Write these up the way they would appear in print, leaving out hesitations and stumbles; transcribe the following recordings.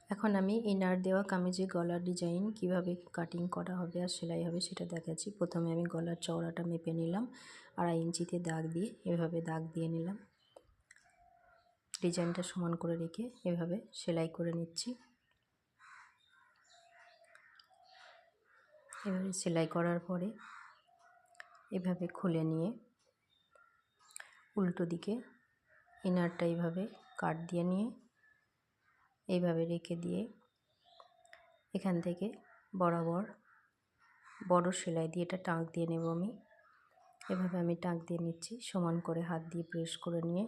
এখন আমি ইনার দেওয়া কামিজে গলার ডিজাইন কিভাবে কাটিং করা হবে আর সেলাই হবে সেটা দেখাচ্ছি। প্রথমে আমি গলার চওড়াটা মেপে নিলাম, 2.5 ইঞ্চিতে দাগ দিয়ে এভাবে দাগ দিয়ে নিলাম। ডিজাইনটা সমান করে রেখে এভাবে সেলাই করে নিচ্ছি। এভাবে সেলাই করার পরে এভাবে খুলে নিয়ে উল্টো দিকে ইনারটা এইভাবে কাট দিয়ে নিয়ে এইভাবে রেখে দিয়ে এখান থেকে বরাবর বড় সেলাই দিয়ে এটা টাঁক দিয়ে নেব। এভাবে আমি টাঁক দিয়ে নিচ্ছি, সমান করে হাত দিয়ে প্রেস করে নিয়ে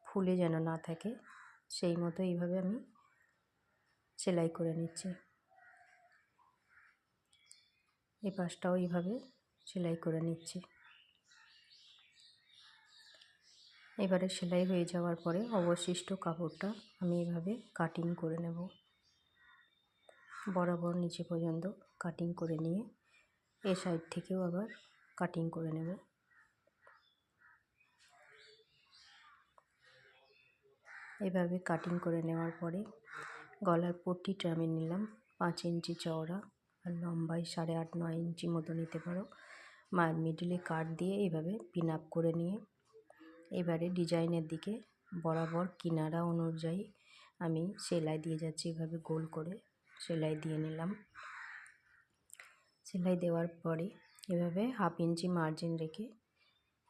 ফুলে যেন না থাকে সেই মতো এইভাবে আমি সেলাই করে নিচ্ছি। এই পাশটাও এইভাবে সেলাই করে নিচ্ছি। এবারে সেলাই হয়ে যাওয়ার পরে অবশিষ্ট কাপড়টা আমি এভাবে কাটিং করে নেব। বরাবর নিচে পর্যন্ত কাটিং করে নিয়ে এই সাইড থেকেও আবার কাটিং করে নেব। এভাবে কাটিং করে নেওয়ার পরে গলার পট্টিটা আমি নিলাম 5 ইঞ্চি চওড়া আর লম্বায় 8.5-9 ইঞ্চি মতো নিতে পারো। মায়ের মিডিলে কাট দিয়ে এইভাবে পিন আপ করে নিয়ে এবারে ডিজাইনের দিকে বরাবর কিনারা অনুযায়ী আমি সেলাই দিয়ে যাচ্ছি। এভাবে গোল করে সেলাই দিয়ে নিলাম। সেলাই দেওয়ার পরে এভাবে 1/2 ইঞ্চি মার্জিন রেখে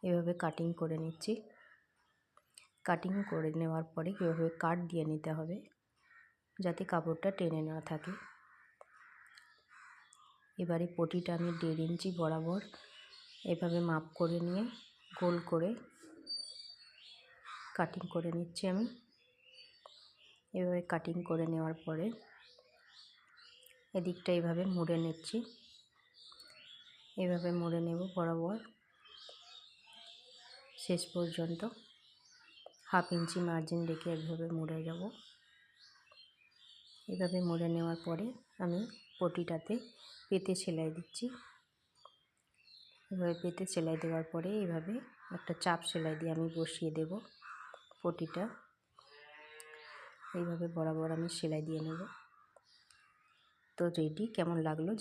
এভাবে কাটিং করে নিচ্ছি। কাটিং করে নেওয়ার পরে এভাবে কাট দিয়ে নিতে হবে যাতে কাপড়টা টেনে না থাকে। এবারে পটিটা আমি 1.5 ইঞ্চি বরাবর এভাবে মাপ করে নিয়ে গোল করে কাটিং করে নিচ্ছি। আমি এভাবে কাটিং করে নেওয়ার পরে এদিকটা এইভাবে মুড়ে নিচ্ছি। এভাবে মুড়ে নেব বরাবর শেষ পর্যন্ত 1/2 ইঞ্চি মার্জিন রেখে এভাবে মুড়ে যাব। এভাবে মুড়ে নেওয়ার পরে আমি পটিটাতে পেতে সেলাই দিচ্ছি। এভাবে পেতে সেলাই দেওয়ার পরে এইভাবে একটা চাপ সেলাই দিয়ে আমি বসিয়ে দেব পটিটা। এইভাবে বরাবর আমি সেলাই দিয়ে নেব। তো রেডি, কেমন লাগলো